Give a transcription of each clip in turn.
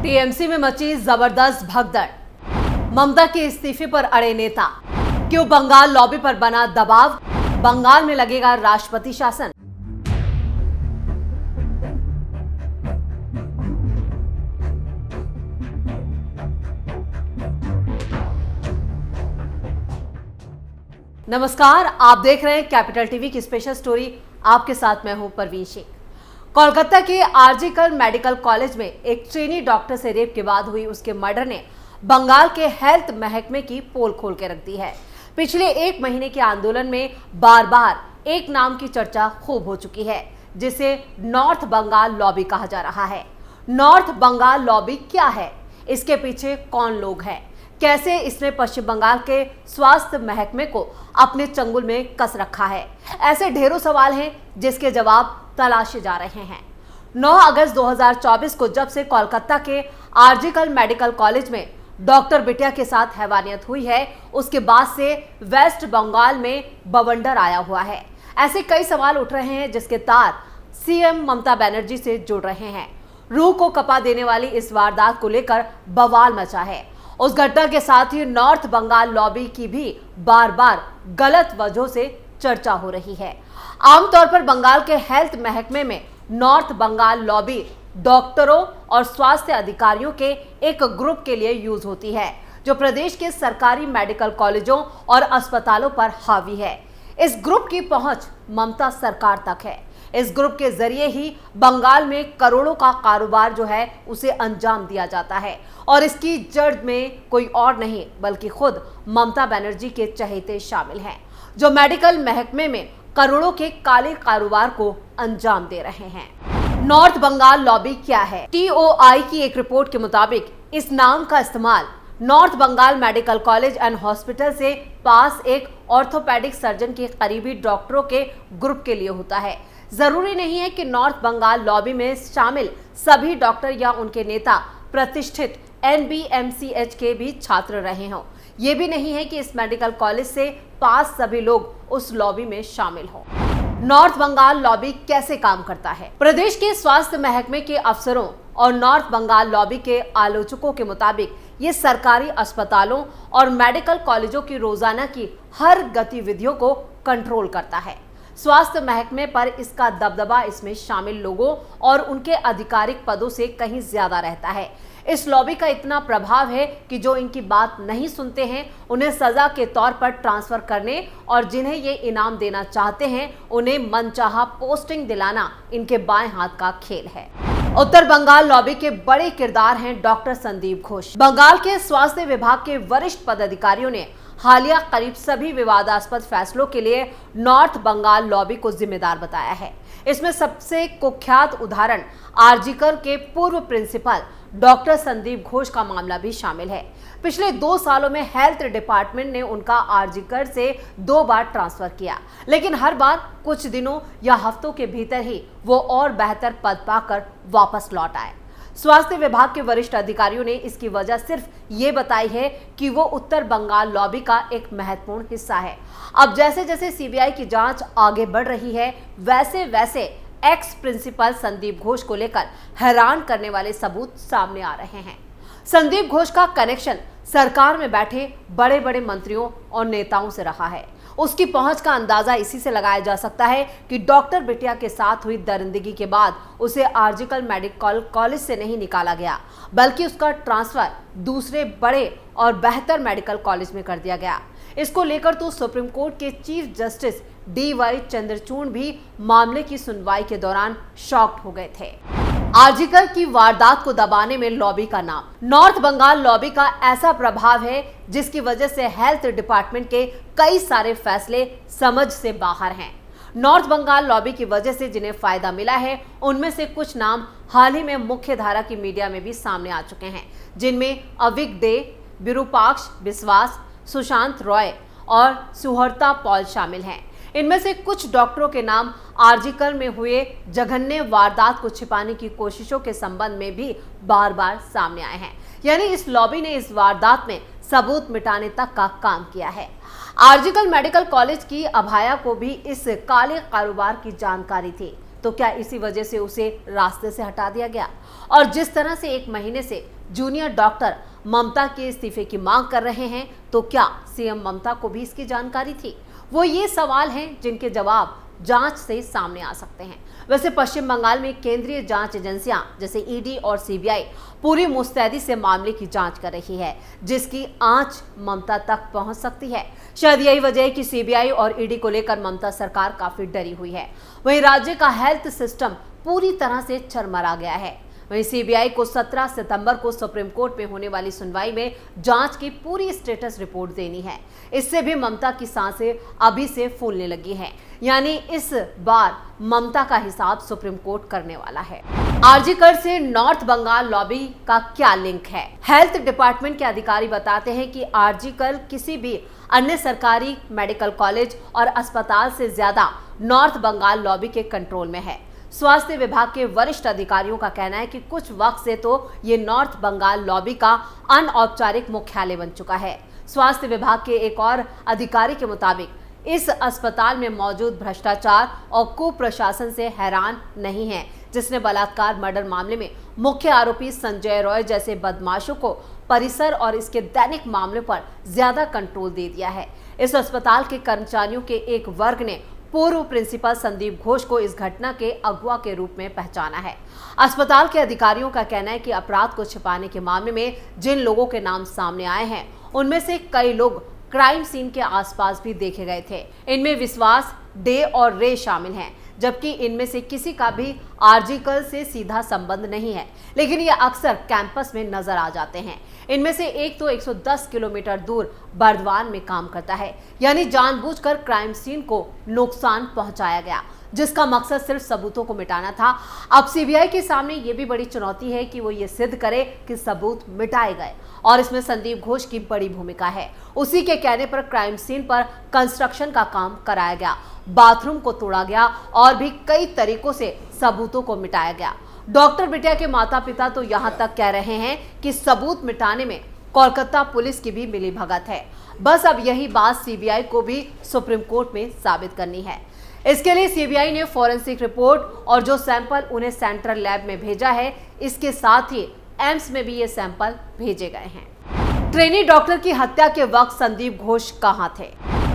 TMC में मची जबरदस्त भगदड़। ममता के इस्तीफे पर अड़े नेता। क्यों बंगाल लॉबी पर बना दबाव? बंगाल में लगेगा राष्ट्रपति शासन। नमस्कार, आप देख रहे हैं कैपिटल टीवी की स्पेशल स्टोरी। आपके साथ मैं हूं परवीन शेख। कोलकाता के आरजीकर मेडिकल कॉलेज में एक ट्रेनी डॉक्टर से रेप के बाद हुई उसके मर्डर ने बंगाल के हेल्थ महकमे की पोल खोल के रख दी है। पिछले एक महीने के आंदोलन में बार बार एक नाम की चर्चा खूब हो चुकी है, जिसे नॉर्थ बंगाल लॉबी कहा जा रहा है। नॉर्थ बंगाल लॉबी क्या है? इसके पीछे कौन लोग हैं? कैसे इसने पश्चिम बंगाल के स्वास्थ्य महकमे को अपने चंगुल में कस रखा है? ऐसे ढेरों सवाल हैं जिसके जवाब तलाशे जा रहे हैं। 9 अगस्त 2024 को जब से कोलकाता के आरजीकर मेडिकल कॉलेज में डॉक्टर बिटिया के साथ हैवानियत हुई है, उसके बाद से वेस्ट बंगाल में बवंडर आया हुआ है। ऐसे कई सवाल उठ रहे हैं जिसके तार सीएम ममता बनर्जी से जुड़ रहे हैं। रूह को कपा देने वाली इस वारदात को लेकर बवाल मचा है। उस घटना के साथ ही नॉर्थ बंगाल लॉबी की भी बार बार गलत वजहों से चर्चा हो रही है। आमतौर पर बंगाल के हेल्थ महकमे में नॉर्थ बंगाल लॉबी डॉक्टरों और स्वास्थ्य अधिकारियों के एक ग्रुप के लिए यूज होती है, जो प्रदेश के सरकारी मेडिकल कॉलेजों और अस्पतालों पर हावी है। इस ग्रुप की पहुंच ममता सरकार तक है। इस ग्रुप के जरिए ही बंगाल में करोड़ों का कारोबार जो है उसे अंजाम दिया जाता है, और इसकी जड़ में कोई और नहीं बल्कि खुद ममता बनर्जी के चहेते शामिल हैं, जो मेडिकल महकमे में करोड़ों के काले कारोबार को अंजाम दे रहे हैं। नॉर्थ बंगाल लॉबी क्या है? टीओआई की एक रिपोर्ट के मुताबिक इस नाम का इस्तेमाल north Bengal medical college and hospital से पास एक ऑर्थोपेडिक सर्जन के करीबी डॉक्टरों के ग्रुप के लिए होता है। जरूरी नहीं है कि नॉर्थ बंगाल लॉबी में शामिल सभी डॉक्टर या उनके नेता प्रतिष्ठित NBMCH के भी छात्र रहे हों। ये भी नहीं है कि इस मेडिकल कॉलेज से पास सभी लोग उस लॉबी में शामिल हों। नॉर्थ बंगाल लॉबी कैसे काम करता है? प्रदेश के स्वास्थ्य महकमे के अफसरों और नॉर्थ बंगाल लॉबी के आलोचकों के मुताबिक ये सरकारी अस्पतालों और मेडिकल कॉलेजों की रोजाना की हर गतिविधियों को कंट्रोल करता है। स्वास्थ्य महकमे पर इसका दबदबा इसमें शामिल लोगों और उनके आधिकारिक पदों से कहीं ज्यादा रहता है। इस लॉबी का इतना प्रभाव है कि जो इनकी बात नहीं सुनते हैं उन्हें सजा के तौर पर ट्रांसफर करने और जिन्हें ये इनाम देना चाहते हैं उन्हें मनचाहा पोस्टिंग दिलाना इनके बाएं हाथ का खेल है। उत्तर बंगाल लॉबी के बड़े किरदार हैं डॉक्टर संदीप घोष। बंगाल के स्वास्थ्य विभाग के वरिष्ठ पदाधिकारियों ने हालिया करीब सभी विवादास्पद फैसलों के लिए नॉर्थ बंगाल लॉबी को जिम्मेदार बताया है। इसमें सबसे कुख्यात उदाहरण आरजीकर के पूर्व प्रिंसिपल डॉक्टर संदीप घोष का मामला भी शामिल है। पिछले 2 सालों में हेल्थ डिपार्टमेंट ने उनका आरजीकर से 2 बार ट्रांसफर किया, लेकिन हर बार कुछ दिनों या हफ्तों के भीतर ही वो और बेहतर पद पाकर वापस लौट आए। स्वास्थ्य विभाग के वरिष्ठ अधिकारियों ने इसकी वजह सिर्फ ये बताई है कि वो उत्तर बंगाल लॉबी का एक महत्वपूर्ण हिस्सा है। अब जैसे जैसे सीबीआई की जांच आगे बढ़ रही है, वैसे वैसे एक्स प्रिंसिपल संदीप घोष को लेकर हैरान करने वाले सबूत सामने आ रहे हैं। संदीप घोष का कनेक्शन सरकार में बैठे बड़े बड़े मंत्रियों और नेताओं से रहा है। उसकी पहुंच का अंदाजा इसी से लगाया जा सकता है कि डॉक्टर बिटिया के साथ हुई दरिंदगी के बाद उसे आरजीकर मेडिकल कॉलेज से नहीं निकाला गया, बल्कि उसका ट्रांसफर दूसरे बड़े और बेहतर मेडिकल कॉलेज में कर दिया गया। इसको लेकर तो सुप्रीम कोर्ट के चीफ जस्टिस DY चंद्रचूड़ भी मामले की सुनवाई के दौरान शॉक्ड हो गए थे। आरजीकर की वारदात को दबाने में लॉबी का नाम। नॉर्थ बंगाल लॉबी का ऐसा प्रभाव है जिसकी वजह से हेल्थ डिपार्टमेंट के कई सारे फैसले समझ से बाहर हैं। नॉर्थ बंगाल लॉबी की वजह से जिन्हें फायदा मिला है उनमें से कुछ नाम हाल ही में मुख्य धारा की मीडिया में भी सामने आ चुके हैं, जिनमें अविक डे, विरूपाक्ष विश्वास, सुशांत रॉय और सुहर्ता पॉल शामिल हैं। इनमें से कुछ डॉक्टरों के नाम आरजीकर में हुए जघन्य वारदात को छिपाने की कोशिशों के संबंध में भी बार बार सामने आए हैं। यानी इस लॉबी ने इस वारदात में सबूत मिटाने तक का काम किया है। आरजीकर मेडिकल कॉलेज की अभाया को भी इस काले कारोबार की जानकारी थी, तो क्या इसी वजह से उसे रास्ते से हटा दिया गया? और जिस तरह से एक महीने से जूनियर डॉक्टर ममता के इस्तीफे की मांग कर रहे हैं, तो क्या सीएम ममता को भी इसकी जानकारी थी? वो ये सवाल हैं जिनके जवाब जांच से सामने आ सकते हैं। वैसे पश्चिम बंगाल में केंद्रीय जांच एजेंसियां जैसे ईडी और सीबीआई पूरी मुस्तैदी से मामले की जांच कर रही है, जिसकी आंच ममता तक पहुंच सकती है। शायद यही वजह है कि सीबीआई और ईडी को लेकर ममता सरकार काफी डरी हुई है। वहीं राज्य का हेल्थ सिस्टम पूरी तरह से चरमरा गया है। वहीं सीबीआई को 17 सितंबर को सुप्रीम कोर्ट में होने वाली सुनवाई में जांच की पूरी स्टेटस रिपोर्ट देनी है। इससे भी ममता की सांसें अभी से फूलने लगी हैं। यानी इस बार ममता का हिसाब सुप्रीम कोर्ट करने वाला है। आरजी कर से नॉर्थ बंगाल लॉबी का क्या लिंक है? हेल्थ डिपार्टमेंट के अधिकारी बताते हैं कि आरजी कर किसी भी अन्य सरकारी मेडिकल कॉलेज और अस्पताल से ज्यादा नॉर्थ बंगाल लॉबी के कंट्रोल में है। स्वास्थ्य विभाग के वरिष्ठ अधिकारियों का कहना है कि कुछ वक्त से तो ये नॉर्थ बंगाल लॉबी का अनौपचारिक मुख्यालय बन चुका है। स्वास्थ्य विभाग के एक और अधिकारी के मुताबिक इस अस्पताल में मौजूद भ्रष्टाचार और कुप्रशासन से हैरान नहीं है, जिसने बलात्कार मर्डर मामले में मुख्य आरोपी संजय रॉय जैसे बदमाशों को परिसर और इसके दैनिक मामलों पर ज्यादा कंट्रोल दे दिया है। इस अस्पताल के कर्मचारियों के एक वर्ग ने पूर्व प्रिंसिपल संदीप घोष को इस घटना के अगवा के रूप में पहचाना है। अस्पताल के अधिकारियों का कहना है कि अपराध को छिपाने के मामले में जिन लोगों के नाम सामने आए हैं, उनमें से कई लोग क्राइम सीन के आसपास भी देखे गए थे। इनमें विश्वास, डे और रे शामिल हैं, जबकि इनमें से किसी का भी आरजी कर से सीधा संबंध नहीं है, लेकिन ये अक्सर कैंपस में नजर आ जाते हैं। इनमें से एक तो 110 किलोमीटर दूर बर्दवान में काम करता है, यानी जानबूझकर क्राइम सीन को नुकसान पहुंचाया गया, जिसका मकसद सिर्फ सबूतों को मिटाना था। अब सीबीआई के सामने ये भी बड़ी चुनौती है कि वो ये सिद्ध करे कि सबूत मिटाए गए, और इसमें संदीप घोष की बड़ी भूमिका है। उसी के कहने पर क्राइम सीन पर कंस्ट्रक्शन का काम कराया गया, बाथरूम को तोड़ा गया और भी कई तरीकों से सबूतों को मिटाया गया। डॉक्टर बिटिया के माता पिता तो यहाँ तक कह रहे हैं कि सबूत मिटाने में कोलकाता पुलिस की भी मिलीभगत है। बस अब यही बात सीबीआई को भी सुप्रीम कोर्ट में साबित करनी है। इसके लिए सीबीआई ने फॉरेंसिक रिपोर्ट और जो सैंपल उन्हें सेंट्रल लैब में भेजा है, इसके साथ ही एम्स में भी ये सैंपल भेजे गए हैं। ट्रेनी डॉक्टर की हत्या के वक्त संदीप घोष कहां थे?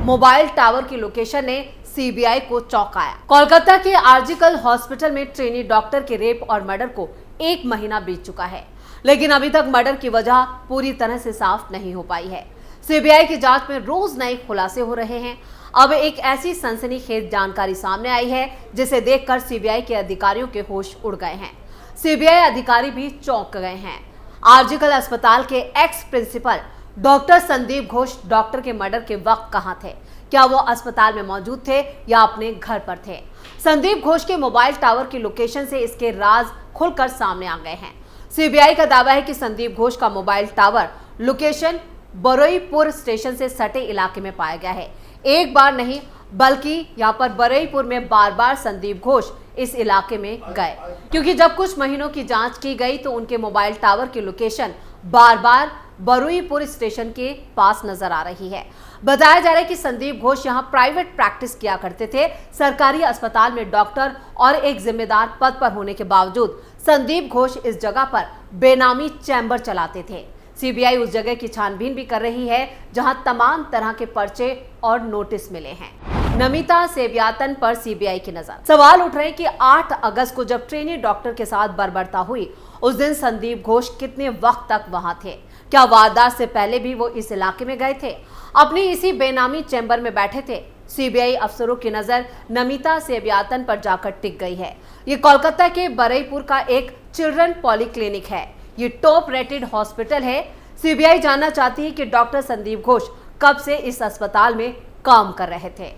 मोबाइल टावर की लोकेशन ने सीबीआई को चौंकाया। कोलकाता के आरजीकर हॉस्पिटल में ट्रेनी डॉक्टर के रेप और मर्डर को 1 महीना बीत चुका है, लेकिन अभी तक मर्डर की वजह पूरी तरह से साफ नहीं हो पाई है। सीबीआई की जांच में रोज नए खुलासे हो रहे हैं। अब एक ऐसी सनसनीखेज जानकारी सामने आई है जिसे देखकर सीबीआई के अधिकारियों के होश उड़ गए हैं। सीबीआई अधिकारी भी चौंक गए हैं। आरजीकर अस्पताल के ex principal doctor Sandeep Ghosh doctor के मर्डर के वक्त कहां थे? क्या वो अस्पताल में मौजूद थे या अपने घर पर थे? संदीप घोष के मोबाइल टावर की लोकेशन से इसके राज खुलकर सामने आ गए हैं। सीबीआई का दावा है कि संदीप घोष का mobile tower location Baruipur station से सटे इलाके में पाया गया है। एक बार नहीं बल्कि यहाँ पर बरुईपुर में बार बार संदीप घोष इस इलाके में गए, क्योंकि जब कुछ महीनों की जांच की गई तो उनके मोबाइल टावर की लोकेशन बार बार बरुईपुर स्टेशन के पास नजर आ रही है। बताया जा रहा है कि संदीप घोष यहां प्राइवेट प्रैक्टिस किया करते थे। सरकारी अस्पताल में डॉक्टर और एक जिम्मेदार पद पर होने के बावजूद संदीप घोष इस जगह पर बेनामी चैम्बर चलाते थे। सीबीआई उस जगह की छानबीन भी कर रही है जहां तमाम तरह के पर्चे और नोटिस मिले हैं। नमिता सेव्यातन पर सीबीआई की नजर। सवाल उठ रहे हैं कि 8 अगस्त को जब ट्रेनी डॉक्टर के साथ बर्बरता हुई, उस दिन संदीप घोष कितने वक्त तक वहां थे? क्या वारदात से पहले भी वो इस इलाके में गए थे? अपनी इसी बेनामी चैम्बर में बैठे थे? सीबीआई अफसरों की नजर नमिता सेव्यातन पर जाकर टिक गई है। ये कोलकाता के बरुईपुर का एक चिल्ड्रन पॉलीक्लिनिक है। ये टॉप रेटेड हॉस्पिटल है। सीबीआई जानना चाहती है कि डॉक्टर संदीप घोष कब से इस अस्पताल में काम कर रहे थे।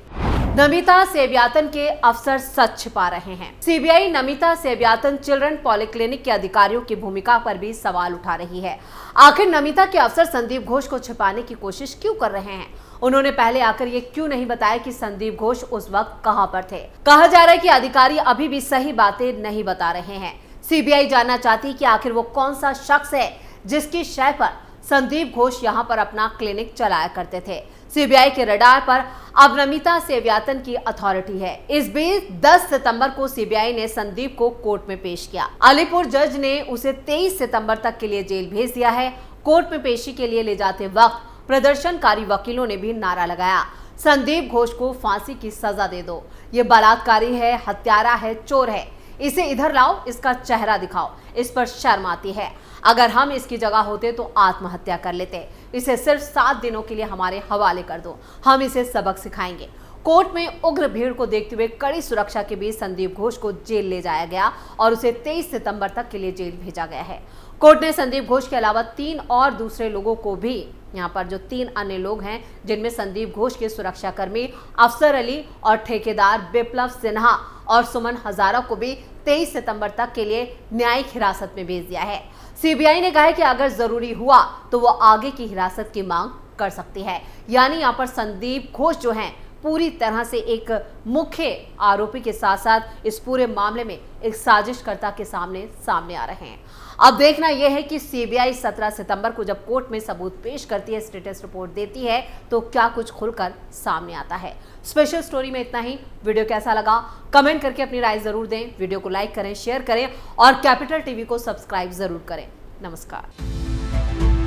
नमिता सेव्यातन के अफसर सच छिपा रहे हैं। सीबीआई नमिता सेव्यातन चिल्ड्रन पॉलीक्लिनिक के अधिकारियों की भूमिका पर भी सवाल उठा रही है। आखिर नमिता के अफसर संदीप घोष को छिपाने की कोशिश क्यों कर रहे हैं? उन्होंने पहले आकर ये क्यों नहीं बताया कि संदीप घोष उस वक्त कहां पर थे? कहा जा रहा है कि अधिकारी अभी भी सही बातें नहीं बता रहे हैं। सीबीआई जानना चाहती है कि आखिर वो कौन सा शख्स है जिसकी शय पर संदीप घोष यहां पर अपना क्लिनिक चलाया करते थे। सीबीआई के रडार पर अब नमिता सेव्यातन की अथॉरिटी है। इस बीच 10 सितंबर को सीबीआई ने संदीप को कोर्ट में पेश किया। अलीपुर जज ने उसे 23 सितंबर तक के लिए जेल भेज दिया है। कोर्ट में पेशी के लिए ले जाते वक्त प्रदर्शनकारी वकीलों ने भी नारा लगाया, संदीप घोष को फांसी की सजा दे दो, ये बलात्कारी है, हत्यारा है, चोर है, इसे इधर लाओ, इसका चेहरा दिखाओ, इस पर शर्म आती है। अगर हम इसकी जगह होते तो आत्महत्या कर लेते। इसे सिर्फ 7 दिनों के लिए हमारे हवाले कर दो, हम इसे सबक सिखाएंगे। कोर्ट में उग्र भीड़ को देखते हुए कड़ी सुरक्षा के बीच संदीप घोष को जेल ले जाया गया और उसे 23 सितंबर तक के लिए जेल भेजा गया है। कोर्ट ने संदीप घोष के अलावा 3 और दूसरे लोगों को भी, यहाँ पर जो 3 अन्य लोग हैं जिनमें संदीप घोष के सुरक्षाकर्मी अफसर अली और ठेकेदार बिप्लव सिन्हा और सुमन हजारा को भी 23 सितंबर तक के लिए न्यायिक हिरासत में भेज दिया है। सीबीआई ने कहा है कि अगर जरूरी हुआ तो वो आगे की हिरासत की मांग कर सकती है। यानी यहाँ पर संदीप घोष जो हैं पूरी तरह से एक मुख्य आरोपी के साथ साथ इस पूरे मामले में एक साजिशकर्ता के सामने आ रहे हैं। अब देखना यह है कि सीबीआई 17 सितंबर को जब कोर्ट में सबूत पेश करती है, स्टेटस रिपोर्ट देती है, तो क्या कुछ खुलकर सामने आता है। स्पेशल स्टोरी में इतना ही। वीडियो कैसा लगा कमेंट करके अपनी राय जरूर दें। वीडियो को लाइक करें, शेयर करें और कैपिटल टीवी को सब्सक्राइब जरूर करें। नमस्कार।